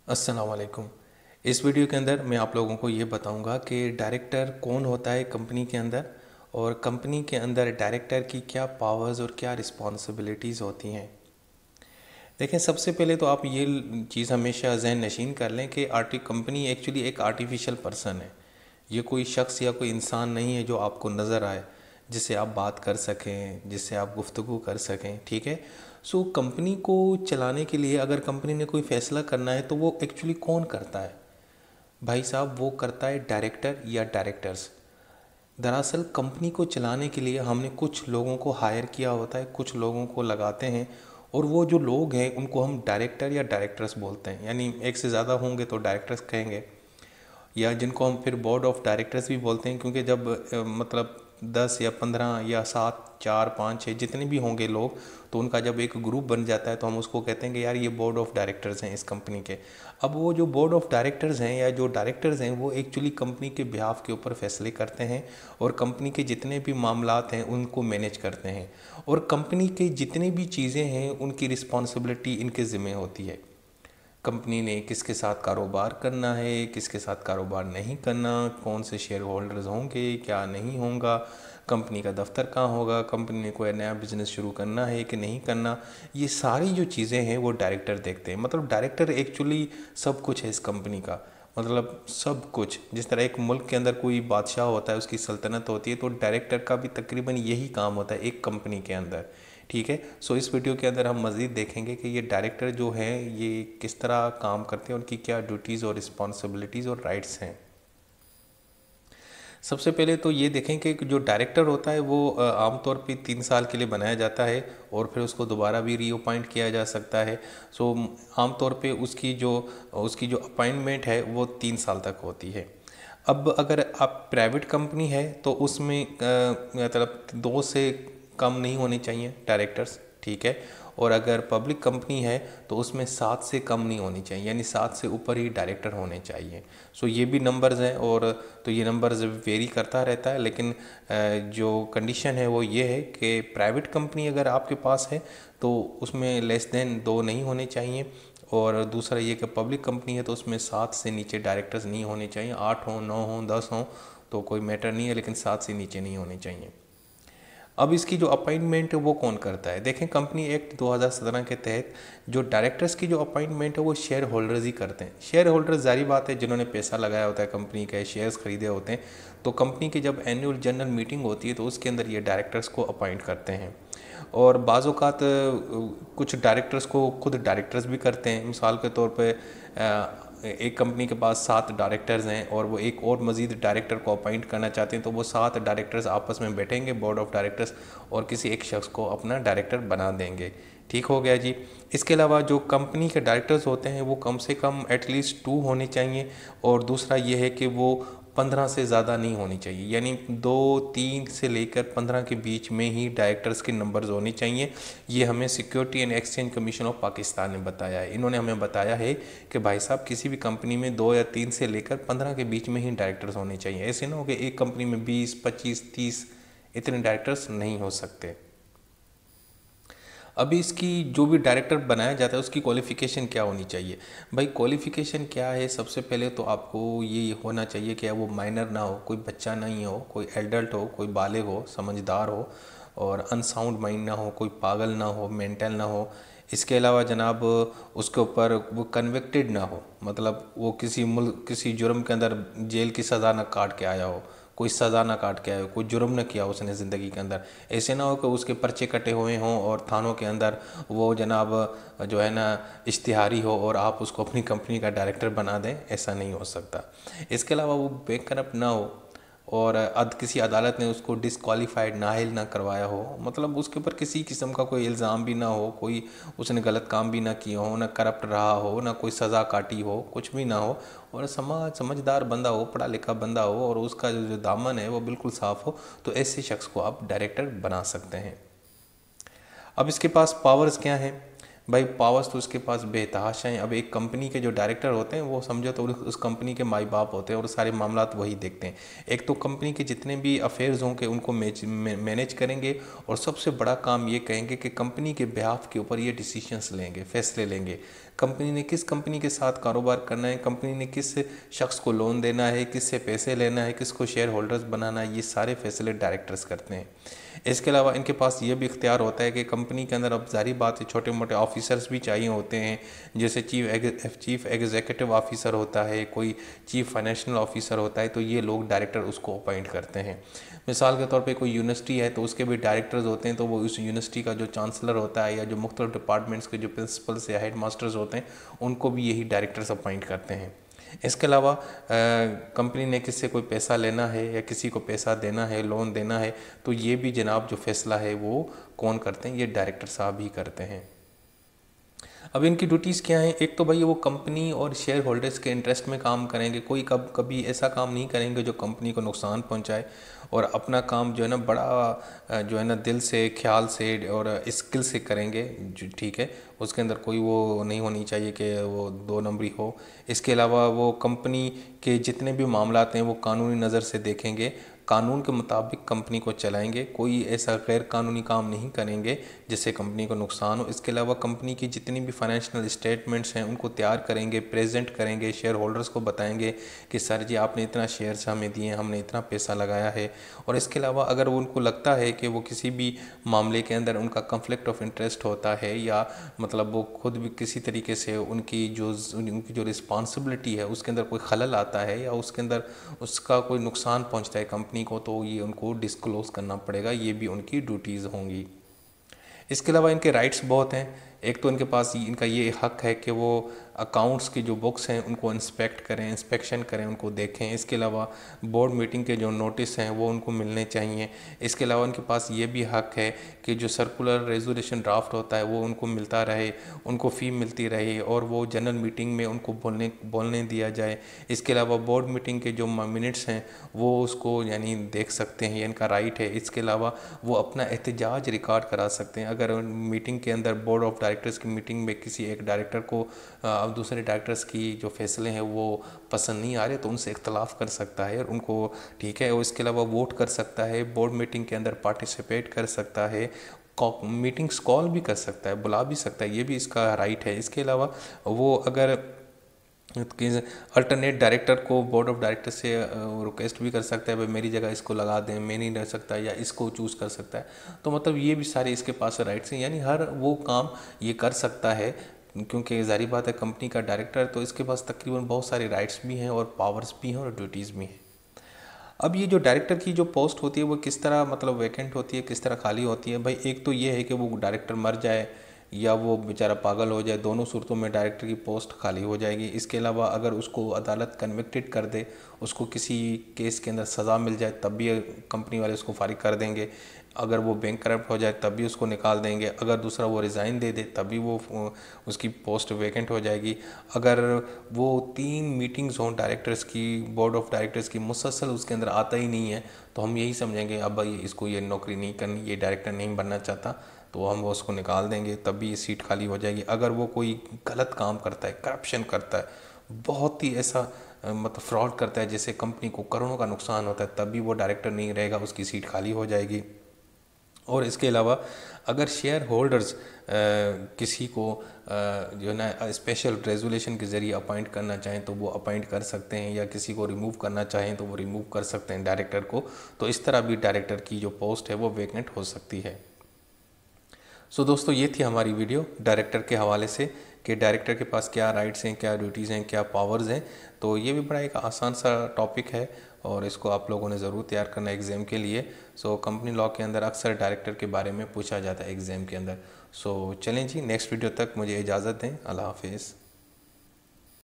अस्सलाम वालेकुम। इस वीडियो के अंदर मैं आप लोगों को ये बताऊंगा कि डायरेक्टर कौन होता है कंपनी के अंदर और कंपनी के अंदर डायरेक्टर की क्या पावर्स और क्या रिस्पॉन्सिबिलिटीज़ होती हैं। देखें, सबसे पहले तो आप ये चीज़ हमेशा जहन नशीन कर लें कि कंपनी एक्चुअली एक आर्टिफिशियल पर्सन है। ये कोई शख्स या कोई इंसान नहीं है जो आपको नज़र आए, जिससे आप बात कर सकें, जिससे आप गुफ्तगू कर सकें। ठीक है। सो कंपनी को चलाने के लिए अगर कंपनी ने कोई फ़ैसला करना है तो वो एक्चुअली कौन करता है? भाई साहब, वो करता है डायरेक्टर या डायरेक्टर्स। दरअसल कंपनी को चलाने के लिए हमने कुछ लोगों को हायर किया होता है, कुछ लोगों को लगाते हैं, और वो जो लोग हैं उनको हम डायरेक्टर या डायरेक्टर्स बोलते हैं। यानी एक से ज़्यादा होंगे तो डायरेक्टर्स कहेंगे, या जिनको हम फिर बोर्ड ऑफ डायरेक्टर्स भी बोलते हैं, क्योंकि जब मतलब 10 या 15 या 7 4 5 6 जितने भी होंगे लोग, तो उनका जब एक ग्रुप बन जाता है तो हम उसको कहते हैं कि यार ये बोर्ड ऑफ डायरेक्टर्स हैं इस कंपनी के। अब वो जो बोर्ड ऑफ डायरेक्टर्स हैं या जो डायरेक्टर्स हैं वो एक्चुअली कंपनी के बिहाफ के ऊपर फैसले करते हैं और कंपनी के जितने भी मामलात हैं उनको मैनेज करते हैं, और कंपनी के जितनी भी चीज़ें हैं उनकी रिस्पॉन्सिबिलिटी इनके ज़िम्मे होती है। कंपनी ने किसके साथ कारोबार करना है, किसके साथ कारोबार नहीं करना, कौन से शेयर होल्डर्स होंगे, क्या नहीं होगा, कंपनी का दफ्तर कहाँ होगा, कंपनी ने कोई नया बिजनेस शुरू करना है कि नहीं करना, ये सारी जो चीज़ें हैं वो डायरेक्टर देखते हैं। मतलब डायरेक्टर एक्चुअली सब कुछ है इस कंपनी का। मतलब सब कुछ, जिस तरह एक मुल्क के अंदर कोई बादशाह होता है, उसकी सल्तनत होती है, तो डायरेक्टर का भी तकरीबन यही काम होता है एक कंपनी के अंदर। ठीक है। सो इस वीडियो के अंदर हम मज़ीद देखेंगे कि ये डायरेक्टर जो हैं ये किस तरह काम करते हैं, उनकी क्या ड्यूटीज़ और रिस्पॉन्सिबिलिटीज़ और राइट्स हैं। सबसे पहले तो ये देखें कि जो डायरेक्टर होता है वो आमतौर पे 3 साल के लिए बनाया जाता है और फिर उसको दोबारा भी रीअपॉइंट किया जा सकता है। सो आमतौर पे उसकी जो अपॉइंटमेंट है वो 3 साल तक होती है। अब अगर आप प्राइवेट कंपनी है तो उसमें मतलब 2 से कम नहीं होने चाहिए डायरेक्टर्स। ठीक है। और अगर पब्लिक कंपनी है तो उसमें 7 से कम नहीं होनी चाहिए, यानी 7 से ऊपर ही डायरेक्टर होने चाहिए। सो ये भी नंबर्स हैं, और तो ये नंबर्स वेरी करता रहता है, लेकिन जो कंडीशन है वो ये है कि प्राइवेट कंपनी अगर आपके पास है तो उसमें लेस देन 2 नहीं होने चाहिए, और दूसरा ये कि पब्लिक कंपनी है तो उसमें 7 से नीचे डायरेक्टर्स नहीं होने चाहिए। 8 हों, 9 हों, 10 हों तो कोई मैटर नहीं है, लेकिन 7 से नीचे नहीं होने चाहिए। अब इसकी जो अपॉइंटमेंट है वो कौन करता है? देखें, कंपनी एक्ट 2017 के तहत जो डायरेक्टर्स की जो अपॉइंटमेंट है वो शेयर होल्डर्स ही करते हैं। शेयर होल्डर्स जारी बात है जिन्होंने पैसा लगाया होता है, कंपनी के शेयर्स खरीदे होते हैं, तो कंपनी की जब एनुअल जनरल मीटिंग होती है तो उसके अंदर ये डायरेक्टर्स को अपॉइंट करते हैं। और बाज़ औक़ात कुछ डायरेक्टर्स को खुद डायरेक्टर्स भी करते हैं। मिसाल के तौर पे एक कंपनी के पास 7 डायरेक्टर्स हैं और वो एक और मज़ीद डायरेक्टर को अपॉइंट करना चाहते हैं, तो वो 7 डायरेक्टर्स आपस में बैठेंगे बोर्ड ऑफ डायरेक्टर्स और किसी एक शख्स को अपना डायरेक्टर बना देंगे। ठीक हो गया जी। इसके अलावा जो कंपनी के डायरेक्टर्स होते हैं वो कम से कम एटलीस्ट 2 होने चाहिए, और दूसरा ये है कि वो 15 से ज़्यादा नहीं होनी चाहिए, यानी 2 3 से लेकर 15 के बीच में ही डायरेक्टर्स के नंबर्स होने चाहिए। ये हमें security and exchange commission of Pakistan ने बताया है। इन्होंने हमें बताया है कि भाई साहब, किसी भी कंपनी में 2 या 3 से लेकर 15 के बीच में ही डायरेक्टर्स होने चाहिए। ऐसे ना हो कि एक कंपनी में 20 25 30 इतने डायरेक्टर्स नहीं हो सकते। अभी इसकी जो भी डायरेक्टर बनाया जाता है उसकी क्वालिफ़िकेशन क्या होनी चाहिए? भाई, क्वालिफ़िकेशन क्या है? सबसे पहले तो आपको ये होना चाहिए कि वो माइनर ना हो, कोई बच्चा नहीं हो, कोई एडल्ट हो, कोई बालिग हो, समझदार हो, और अनसाउंड माइंड ना हो, कोई पागल ना हो, मेंटल ना हो। इसके अलावा जनाब उसके ऊपर वो कन्विक्टेड ना हो, मतलब वो किसी जुर्म के अंदर जेल की सज़ा ना काट के आया हो, कोई सज़ा ना काट के आए हो, कोई जुर्म ना किया उसने ज़िंदगी के अंदर। ऐसे ना हो कि उसके पर्चे कटे हुए हों और थानों के अंदर वो जनाब जो है ना इश्तिहारी हो और आप उसको अपनी कंपनी का डायरेक्टर बना दें। ऐसा नहीं हो सकता। इसके अलावा वो बेकरप्ट ना हो और किसी अदालत ने उसको डिसक्वालीफाइड नाअहल ना करवाया हो, मतलब उसके ऊपर किसी किस्म का कोई इल्ज़ाम भी ना हो, कोई उसने गलत काम भी ना किया हो, ना करप्ट रहा हो, ना कोई सज़ा काटी हो, कुछ भी ना हो, और समझदार बंदा हो, पढ़ा लिखा बंदा हो, और उसका जो दामन है वो बिल्कुल साफ़ हो, तो ऐसे शख्स को आप डायरेक्टर बना सकते हैं। अब इसके पास पावर्स क्या हैं? भाई, पावर्स तो उसके पास बेतहाशा हैं। अब एक कंपनी के जो डायरेक्टर होते हैं वो समझो तो उस कंपनी के माई बाप होते हैं और सारे मामलात वही देखते हैं। एक तो कंपनी के जितने भी अफेयर्स होंगे उनको मैनेज करेंगे, और सबसे बड़ा काम ये कहेंगे कि कंपनी के बिहाफ के ऊपर ये डिसीजंस लेंगे, फैसले लेंगे। कंपनी ने किस कंपनी के साथ कारोबार करना है, कंपनी ने किस शख्स को लोन देना है, किससे पैसे लेना है, किसको शेयर होल्डर्स बनाना है, ये सारे फैसले डायरेक्टर्स करते हैं। इसके अलावा इनके पास ये भी इख्तियार होता है कि कंपनी के अंदर अब जारी बात है छोटे मोटे ऑफिसर्स भी चाहिए होते हैं, जैसे चीफ एग्जीक्यूटिव ऑफिसर होता है, कोई चीफ फाइनेंशियल ऑफिसर होता है, तो ये लोग डायरेक्टर उसको अपॉइंट करते हैं। मिसाल के तौर पे कोई यूनिवर्सिटी है तो उसके भी डायरेक्टर्स होते हैं, तो वो उस यूनिवर्सिटी का जो चांसलर होता है या जो मुख्तलिफ डिपार्टमेंट्स के जो प्रिंसिपल्स या हेड मास्टर्स होते हैं उनको भी यही डायरेक्टर्स अपॉइंट करते हैं। इसके अलावा कंपनी ने किससे कोई पैसा लेना है या किसी को पैसा देना है, लोन देना है, तो ये भी जनाब जो फैसला है वो कौन करते हैं, ये डायरेक्टर साहब ही करते हैं। अब इनकी ड्यूटीज़ क्या हैं? एक तो भाई वो कंपनी और शेयर होल्डर्स के इंटरेस्ट में काम करेंगे, कोई कभी ऐसा काम नहीं करेंगे जो कंपनी को नुकसान पहुंचाए, और अपना काम जो है ना बड़ा जो है ना दिल से, ख्याल से और स्किल से करेंगे, जो ठीक है, उसके अंदर कोई वो नहीं होनी चाहिए कि वो दो नंबरी हो। इसके अलावा वो कंपनी के जितने भी मामलात हैं वो कानूनी नज़र से देखेंगे, कानून के मुताबिक कंपनी को चलाएंगे, कोई ऐसा गैर कानूनी काम नहीं करेंगे जिससे कंपनी को नुकसान हो। इसके अलावा कंपनी की जितनी भी फाइनेंशियल स्टेटमेंट्स हैं उनको तैयार करेंगे, प्रेजेंट करेंगे, शेयर होल्डर्स को बताएंगे कि सर जी आपने इतना शेयर्स हमें दिए, हमने इतना पैसा लगाया है। और इसके अलावा अगर उनको लगता है कि वो किसी भी मामले के अंदर उनका कन्फ्लिक्ट ऑफ इंटरेस्ट होता है, या मतलब वो खुद भी किसी तरीके से उनकी जो रिस्पॉन्सिबिलिटी है उसके अंदर कोई खलल आता है या उसके अंदर उसका कोई नुकसान पहुंचता है कंपनी को, तो ये उनको डिस्क्लोज़ करना पड़ेगा, ये भी उनकी ड्यूटीज़ होंगी। इसके अलावा इनके राइट्स बहुत हैं। एक तो इनके पास इनका ये हक है कि वो अकाउंट्स की जो बुक्स हैं उनको इंस्पेक्ट करें, इंस्पेक्शन करें, उनको देखें। इसके अलावा बोर्ड मीटिंग के जो नोटिस हैं वो उनको मिलने चाहिए। इसके अलावा उनके पास ये भी हक है कि जो सर्कुलर रेजोल्यूशन ड्राफ्ट होता है वो उनको मिलता रहे, उनको फ़ी मिलती रहे, और वो जनरल मीटिंग में उनको बोलने दिया जाए। इसके अलावा बोर्ड मीटिंग के जो मिनट्स हैं वो उसको यानी देख सकते हैं, ये इनका राइट है। इसके अलावा वो अपना एहतजाज रिकॉर्ड करा सकते हैं। अगर मीटिंग के अंदर बोर्ड ऑफ डायरेक्टर्स की मीटिंग में किसी एक डायरेक्टर को अब दूसरे डायरेक्टर्स की जो फैसले हैं वो पसंद नहीं आ रहे तो उनसे इख्तलाफ कर सकता है और उनको ठीक है, और इसके अलावा वोट कर सकता है, बोर्ड मीटिंग के अंदर पार्टिसिपेट कर सकता है, मीटिंग्स कॉल भी कर सकता है, बुला भी सकता है, ये भी इसका राइट है। इसके अलावा वो अगर अल्टरनेट डायरेक्टर को बोर्ड ऑफ डायरेक्टर से रिक्वेस्ट भी कर सकता है, भाई मेरी जगह इसको लगा दें, मैं नहीं रह सकता, या इसको चूज़ कर सकता है। तो मतलब ये भी सारे इसके पास राइट्स हैं, यानी हर वो काम ये कर सकता है, क्योंकि ज़ाहिर बात है कंपनी का डायरेक्टर, तो इसके पास तकरीबन बहुत सारे राइट्स भी हैं और पावर्स भी हैं और ड्यूटीज़ भी हैं। अब ये जो डायरेक्टर की जो पोस्ट होती है वो किस तरह मतलब वैकेंट होती है, किस तरह खाली होती है? भाई एक तो ये है कि वो डायरेक्टर मर जाए या वो बेचारा पागल हो जाए, दोनों सूरतों में डायरेक्टर की पोस्ट खाली हो जाएगी। इसके अलावा अगर उसको अदालत कन्विक्टेड कर दे, उसको किसी केस के अंदर सज़ा मिल जाए, तब भी कंपनी वाले उसको फारिग कर देंगे। अगर वो बैंक करप्ट हो जाए तब भी उसको निकाल देंगे। अगर दूसरा वो रिज़ाइन दे दे तब भी वो उसकी पोस्ट वैकेंट हो जाएगी। अगर वो 3 मीटिंग्स हों डायरेक्टर्स की, बोर्ड ऑफ डायरेक्टर्स की, मुसलसल उसके अंदर आता ही नहीं है, तो हम यही समझेंगे अब भाई इसको ये नौकरी नहीं करनी, ये डायरेक्टर नहीं बनना चाहता, तो हम वो उसको निकाल देंगे, तब भी ये सीट खाली हो जाएगी। अगर वो कोई गलत काम करता है, करप्शन करता है, बहुत ही ऐसा मतलब फ्रॉड करता है जिससे कंपनी को करोड़ों का नुकसान होता है, तब भी वो डायरेक्टर नहीं रहेगा, उसकी सीट खाली हो जाएगी। और इसके अलावा अगर शेयर होल्डर्स किसी को जो है ना स्पेशल रेजोल्यूशन के ज़रिए अपॉइंट करना चाहें तो वो अपॉइंट कर सकते हैं, या किसी को रिमूव करना चाहें तो वो रिमूव कर सकते हैं डायरेक्टर को। तो इस तरह भी डायरेक्टर की जो पोस्ट है वो वैकेंट हो सकती है। सो दोस्तों, ये थी हमारी वीडियो डायरेक्टर के हवाले से कि डायरेक्टर के पास क्या राइट्स हैं, क्या ड्यूटीज़ हैं, क्या पावर्स हैं। तो ये भी बड़ा एक आसान सा टॉपिक है और इसको आप लोगों ने ज़रूर तैयार करना है एग्ज़ाम के लिए। सो कंपनी लॉ के अंदर अक्सर डायरेक्टर के बारे में पूछा जाता है एग्ज़ाम के अंदर। सो चलें जी, नेक्स्ट वीडियो तक मुझे इजाज़त दें। अल्लाह हाफिज़।